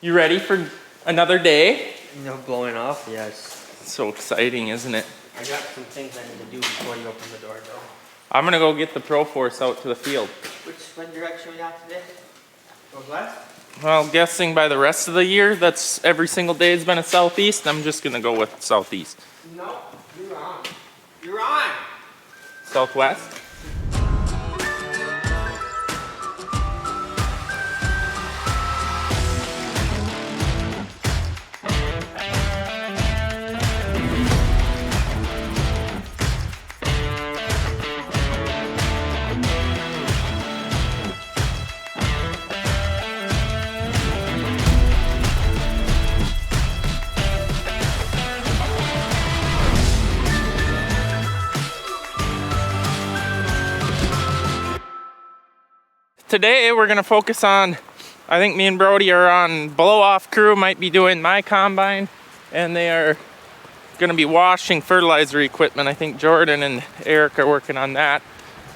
You ready for another day? No blowing off, yes. It's so exciting, isn't it? I got some things I need to do before you open the door, though. I'm gonna go get the Pro Force out to the field. Which direction are we out today? Goes west? Well, guessing by the rest of the year, that's every single day has been a southeast. I'm just gonna go with southeast. No, you're on. You're on! Southwest? Today we're gonna focus on, I think me and Brody are on blow-off crew, might be doing my combine, and they are gonna be washing fertilizer equipment. I think Jordan and Eric are working on that.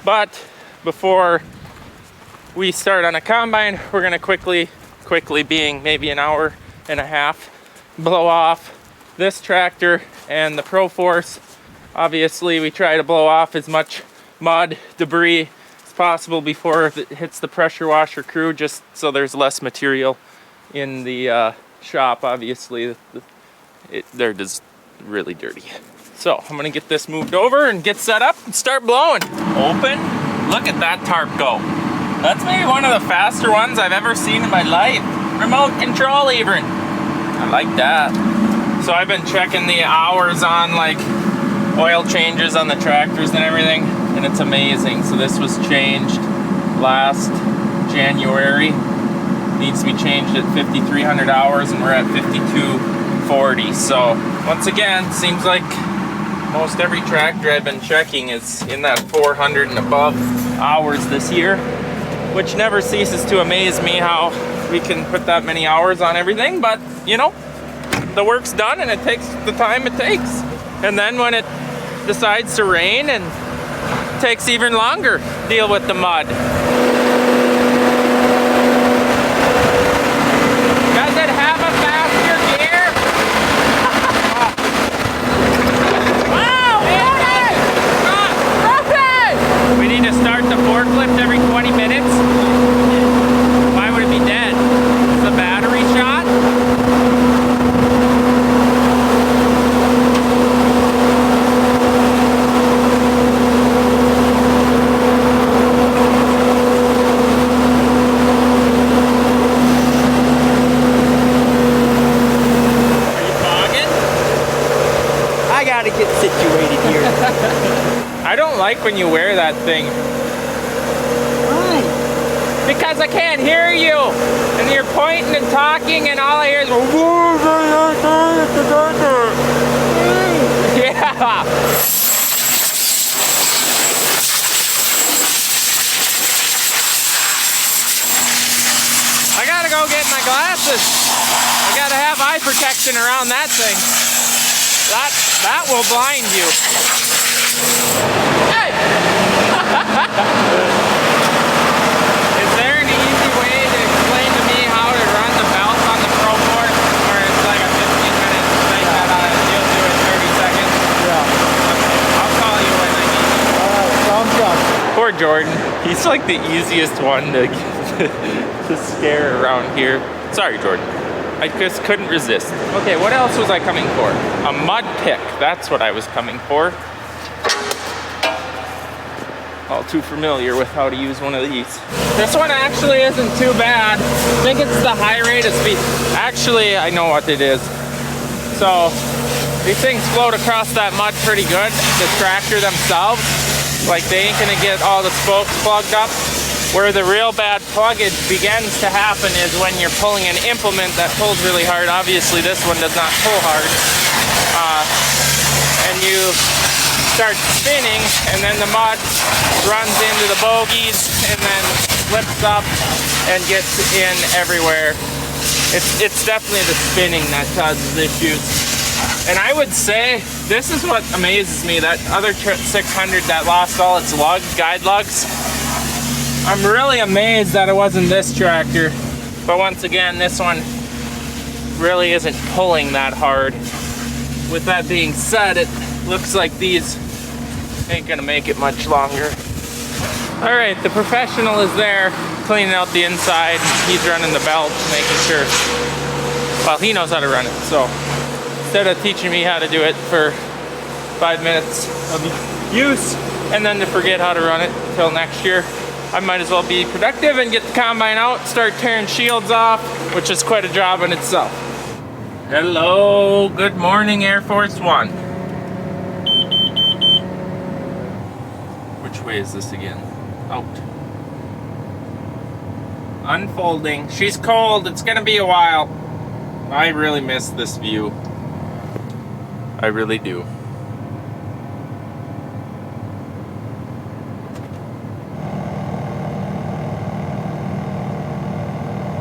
But before we start on a combine, we're gonna quickly being maybe an hour and a half, blow off this tractor and the Pro Force. Obviously we try to blow off as much mud, debris possible before it hits the pressure washer crew, just so there's less material in the shop. Obviously they're just really dirty. So I'm gonna get this moved over and get set up and start blowing. Open. Look at that tarp go. That's maybe one of the faster ones I've ever seen in my life. Remote control even. I like that. So I've been checking the hours on like oil changes on the tractors and everything, and it's amazing. So this was changed last January. Needs to be changed at 5,300 hours, and we're at 5,240. So once again, seems like most every tractor I've been checking is in that 400 and above hours this year, which never ceases to amaze me how we can put that many hours on everything. But you know, the work's done and it takes the time it takes. And then when it decides to rain, and it takes even longer to deal with the mud. Does it have a faster gear? Wow! We need to start the forklift every 20 minutes. Why would it be dead? Is the battery shot? Get situated here. I don't like when you wear that thing. Why? Because I can't hear you, and you're pointing and talking, and all I hear is yeah. I gotta go get my glasses. I gotta have eye protection around that thing. That will blind you. Hey! Is there an easy way to explain to me how to run the belt on the Pro Force, or it's like a 15-minute thing that you'll do in 30 seconds? Yeah. Okay, I'll call you when I need you. Alright, thumbs up. Poor Jordan. He's like the easiest one to scare around here. Sorry, Jordan. I just couldn't resist. Okay, what else was I coming for? A mud pick, that's what I was coming for. All too familiar with how to use one of these. This one actually isn't too bad. I think it's the high rate of speed. Actually, I know what it is. So, these things float across that mud pretty good. The tractor themselves, like they ain't gonna get all the spokes plugged up. Where the real bad pluggage begins to happen is when you're pulling an implement that pulls really hard. Obviously this one does not pull hard. And you start spinning, and then the mud runs into the bogies and then flips up and gets in everywhere. It's definitely the spinning that causes issues. And I would say, this is what amazes me, that other 600 that lost all its lugs, guide lugs. I'm really amazed that it wasn't this tractor. But once again, this one really isn't pulling that hard. With that being said, it looks like these ain't gonna make it much longer. All right, the professional is there cleaning out the inside. He's running the belt, making sure, well, he knows how to run it. So instead of teaching me how to do it for 5 minutes of use and then to forget how to run it until next year, I might as well be productive and get the combine out, start tearing shields off, which is quite a job in itself. Hello, good morning, Air Force One. Which way is this again? Out. Unfolding. She's cold. It's gonna be a while. I really miss this view. I really do.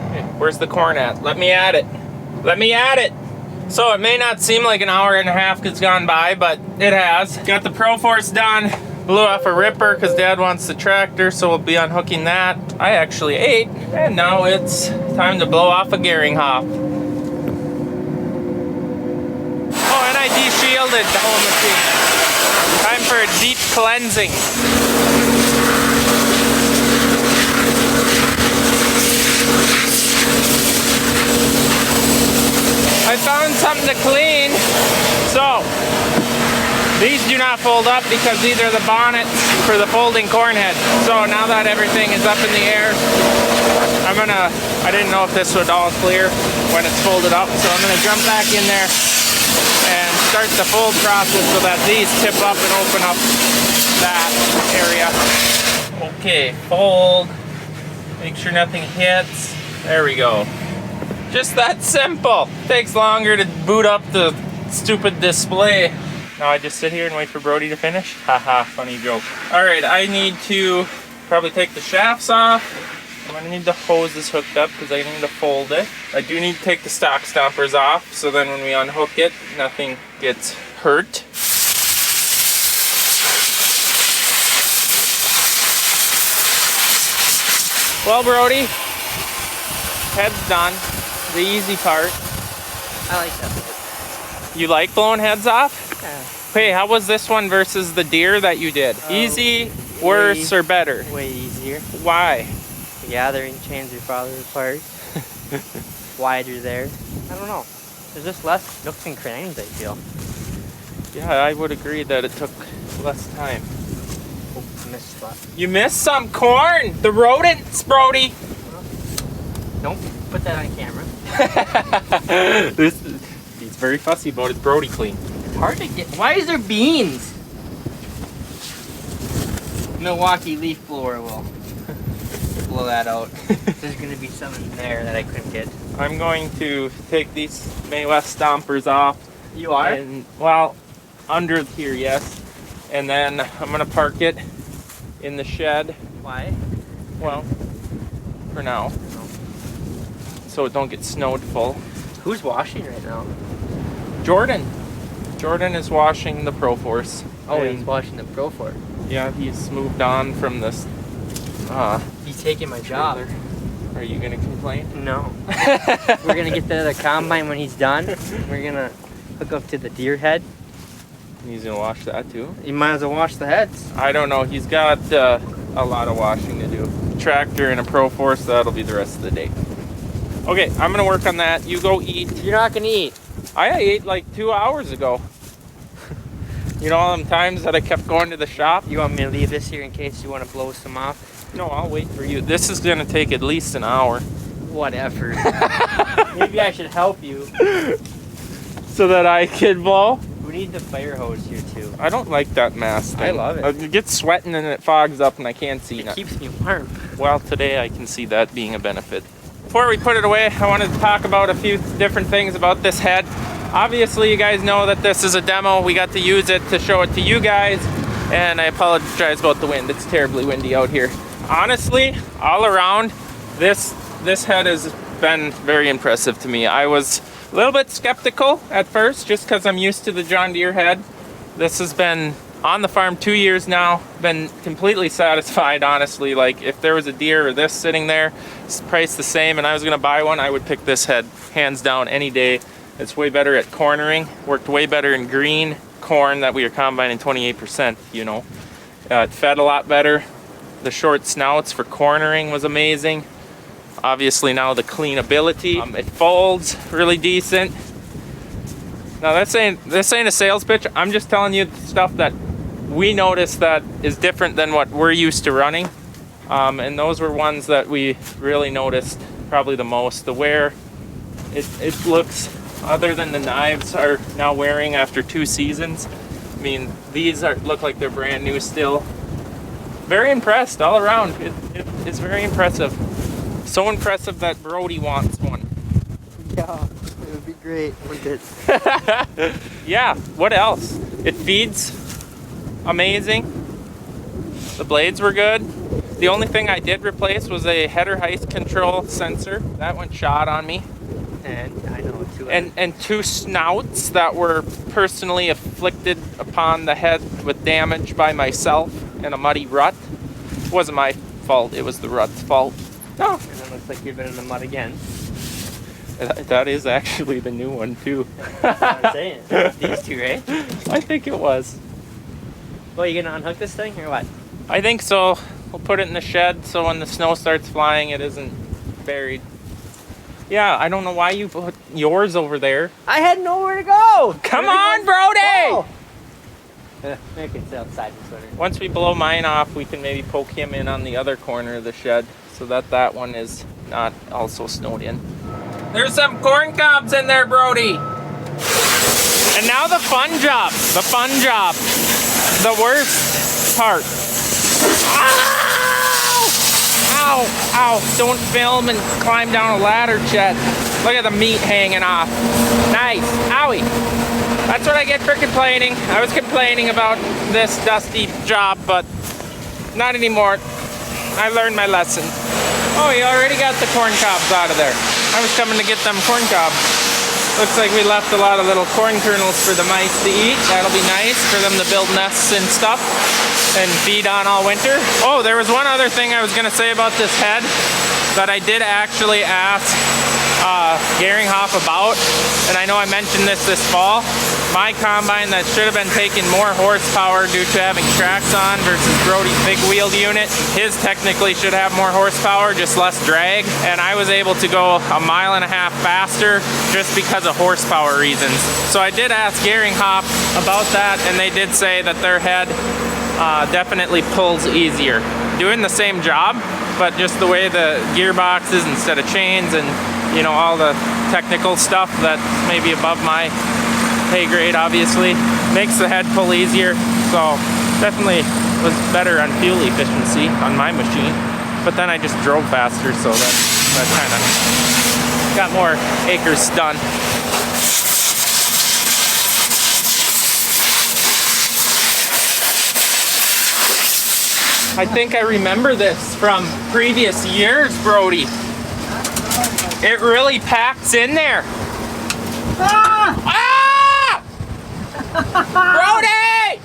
Okay, where's the corn at? Let me at it. Let me at it. So it may not seem like an hour and a half has gone by, but it has. Got the Pro Force done. Blew off a ripper because Dad wants the tractor, so we'll be unhooking that. I actually ate, and now it's time to blow off a gearing hop. Oh, and I de-shielded the whole machine. Time for a deep cleansing. I found something to clean. So, these do not fold up because these are the bonnets for the folding corn head. So now that everything is up in the air, I didn't know if this would all clear when it's folded up, so I'm gonna jump back in there and start the fold process so that these tip up and open up that area. Okay, fold, make sure nothing hits. There we go. Just that simple. Takes longer to boot up the stupid display. Now I just sit here and wait for Brody to finish? Haha, funny joke. All right, I need to probably take the shafts off. I'm gonna need the hoses hooked up because I need to fold it. I do need to take the stock stompers off so then when we unhook it, nothing gets hurt. Well, Brody, head's done. The easy part. I like that. You like blowing heads off? Yeah. Hey, how was this one versus the deer that you did? Easy, worse, or better? Way easier. Why? The gathering chains are farther apart. Wider there. I don't know. There's just less nooks and crannies, I feel. Yeah, I would agree that it took less time. Oh, I missed a spot. You missed some corn! The rodents, Brody! Don't put that on camera. He's very fussy about his Brody clean. It's hard to get. Why is there beans? Milwaukee leaf blower will blow that out. There's gonna be something there that I couldn't get. I'm going to take these May West stompers off. You are? And, well, under here, yes. And then I'm gonna park it in the shed. Why? Well, for now. So it don't get snowed full. Who's washing right now? Jordan. Jordan is washing the Pro Force. Oh, And, he's washing the Pro Force. yeah, he's moved on from this. He's taking my job. Are you gonna complain? No. We're gonna get to the combine when he's done. We're gonna hook up to the deer head. He's gonna wash that too? You might as well wash the heads. I don't know. He's got a lot of washing to do. Tractor and a Pro Force, that'll be the rest of the day. Okay, I'm gonna work on that. You go eat. You're not gonna eat. I ate like 2 hours ago. You know all them times that I kept going to the shop? You want me to leave this here in case you want to blow some off? No, I'll wait for you. This is gonna take at least an hour. Whatever. Maybe I should help you. So that I can blow? We need the fire hose here too. I don't like that mask thing. I love it. It gets sweating and it fogs up and I can't see It nothing. keeps me warm. Well, today I can see that being a benefit. Before we put it away, I wanted to talk about a few different things about this head. Obviously, you guys know that this is a demo. We got to use it to show it to you guys, and I apologize about the wind. It's terribly windy out here. Honestly, all around, this head has been very impressive to me. I was a little bit skeptical at first, just because I'm used to the John Deere head. This has been on the farm 2 years now. Been completely satisfied, honestly. Like, if there was a deer or this sitting there, it's priced the same, and I was gonna buy one, I would pick this head, hands down, any day. It's way better at cornering, worked way better in green corn that we are combining 28%, you know. It fed a lot better. The short snouts for cornering was amazing. Obviously now the cleanability. It folds really decent. Now this ain't a sales pitch. I'm just telling you stuff that we noticed that is different than what we're used to running. And those were ones that we really noticed probably the most. The wear, it looks, other than the knives are now wearing after 2 seasons. I mean, these look like they're brand new still. Very impressed all around. It is very impressive. So impressive that Brody wants one. Yeah, it would be great, wouldn't it? Yeah, what else? It feeds amazing. The blades were good. The only thing I did replace was a header height control sensor. That one shot on me. And I know two. And 2 snouts that were personally afflicted upon the head with damage by myself in a muddy rut. It wasn't my fault, it was the rut's fault. Oh, and it looks like you've been in the mud again. That is actually the new one too. That's what I'm saying. These 2, right? I think it was. Well, you gonna unhook this thing or what? I think so. We'll put it in the shed so when the snow starts flying it isn't buried. Yeah, I don't know why you put yours over there. I had nowhere to go! Come on, Brody! Maybe I can sit outside this winter. Once we blow mine off, we can maybe poke him in on the other corner of the shed so that one is not also snowed in. There's some corn cobs in there, Brody. And now the fun job. The fun job. The worst part. Ow! Ow! Ow! Don't film and climb down a ladder, Chet. Look at the meat hanging off. Nice. Owie. That's what I get for complaining. I was complaining about this dusty job, but not anymore. I learned my lesson. Oh, you already got the corn cobs out of there. I was coming to get them corn cobs. Looks like we left a lot of little corn kernels for the mice to eat. That'll be nice for them to build nests and stuff and feed on all winter. Oh, there was one other thing I was gonna say about this head that I did actually ask Geringhoff about, and I know I mentioned this fall. My combine that should have been taking more horsepower due to having tracks on versus Brody's big wheeled unit. His technically should have more horsepower, just less drag. And I was able to go 1.5 miles faster just because of horsepower reasons. So I did ask Geringhoff about that, and they did say that their head definitely pulls easier. Doing the same job, but just the way the gearbox is instead of chains and, you know, all the technical stuff that's maybe above my pay grade, obviously, makes the head pull easier. So definitely was better on fuel efficiency on my machine, but then I just drove faster, so that kind of got more acres done. I think I remember this from previous years, Brody. It really packs in there. Ah! Brody!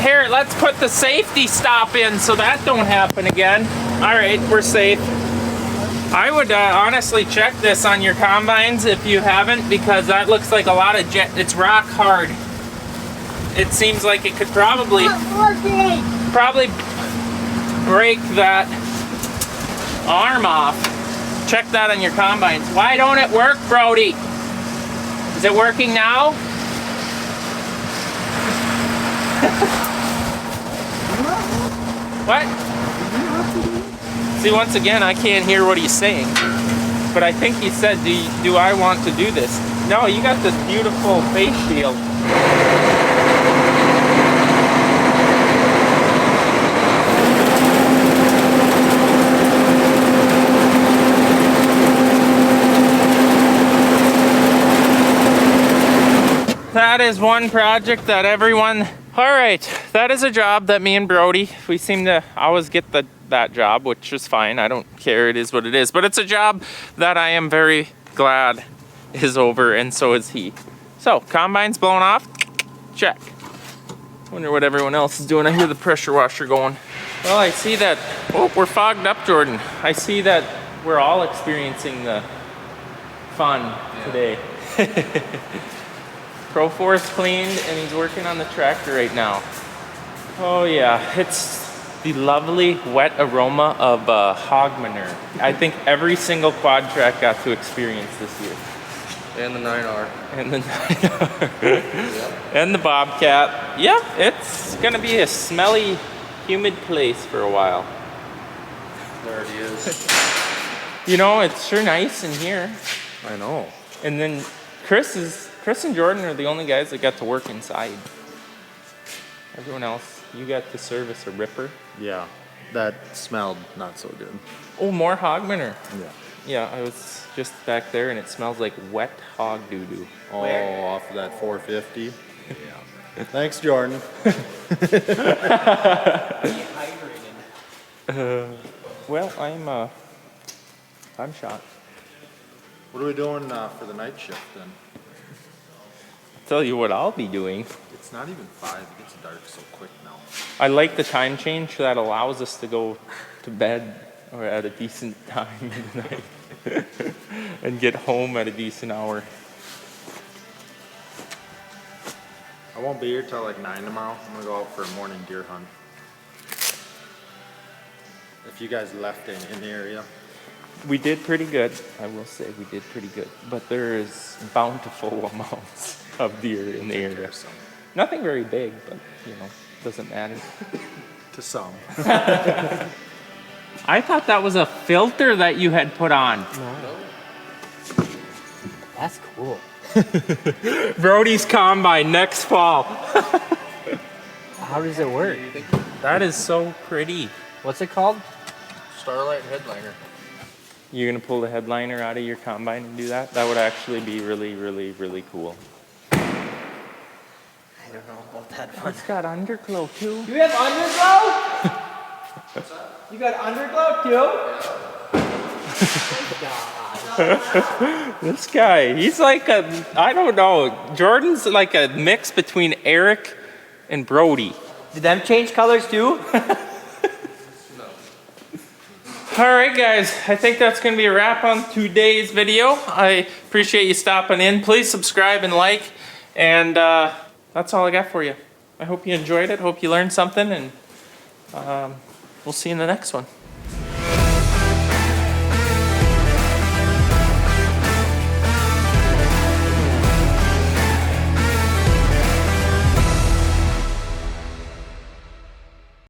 Here, let's put the safety stop in so that don't happen again. All right, we're safe. I would honestly check this on your combines if you haven't, because that looks like a lot of it's rock hard. It seems like it could probably break that arm off. Check that on your combines. Why don't it work, Brody? Is it working now? What? See, once again, I can't hear what he's saying. But I think he said, do I want to do this? No, you got this beautiful face shield. That is one project that everyone... All right, that is a job that me and Brody, we seem to always get that job, which is fine. I don't care, it is what it is. But it's a job that I am very glad is over, and so is he. So, combine's blown off, check. Wonder what everyone else is doing. I hear the pressure washer going. Well, I see that, oh, we're fogged up, Jordan. I see that we're all experiencing the fun today. Pro 4 is cleaned and he's working on the tractor right now. Oh yeah, it's the lovely wet aroma of hog manure. I think every single quad track got to experience this year. And the 9R. And the 9R. And the Bobcat. Yeah, it's gonna be a smelly, humid place for a while. There it is. You know, it's sure nice in here. I know. And then Chris and Jordan are the only guys that got to work inside. Everyone else, you got to service a ripper. Yeah, that smelled not so good. Oh, more hog manure. Yeah. Yeah, I was just back there and it smells like wet hog doo-doo. Oh, off of that 450. Yeah. Thanks, Jordan. Well, I'm shot. What are we doing for the night shift then? I'll tell you what I'll be doing. It's not even 5. It gets dark so quick now. I like the time change that allows us to go to bed or at a decent time in the night and get home at a decent hour. I won't be here till like 9 tomorrow. I'm gonna go out for a morning deer hunt. If you guys left in the area. We did pretty good. I will say we did pretty good. But there is bountiful amounts of deer in the area. Nothing very big, but you know, doesn't matter. To some. I thought that was a filter that you had put on. No. That's cool. Brody's combine next fall. How does it work? That is so pretty. What's it called? Starlight headliner. You're gonna pull the headliner out of your combine and do that? That would actually be really, really, really cool. I don't know about that one. It's got underglow too. You have underglow? You got underglow too? This guy, he's like I don't know, Jordan's like a mix between Eric and Brody. Did them change colors too? All right, guys, I think that's going to be a wrap on today's video. I appreciate you stopping in. Please subscribe and like, and that's all I got for you. I hope you enjoyed it. Hope you learned something, and we'll see you in the next one.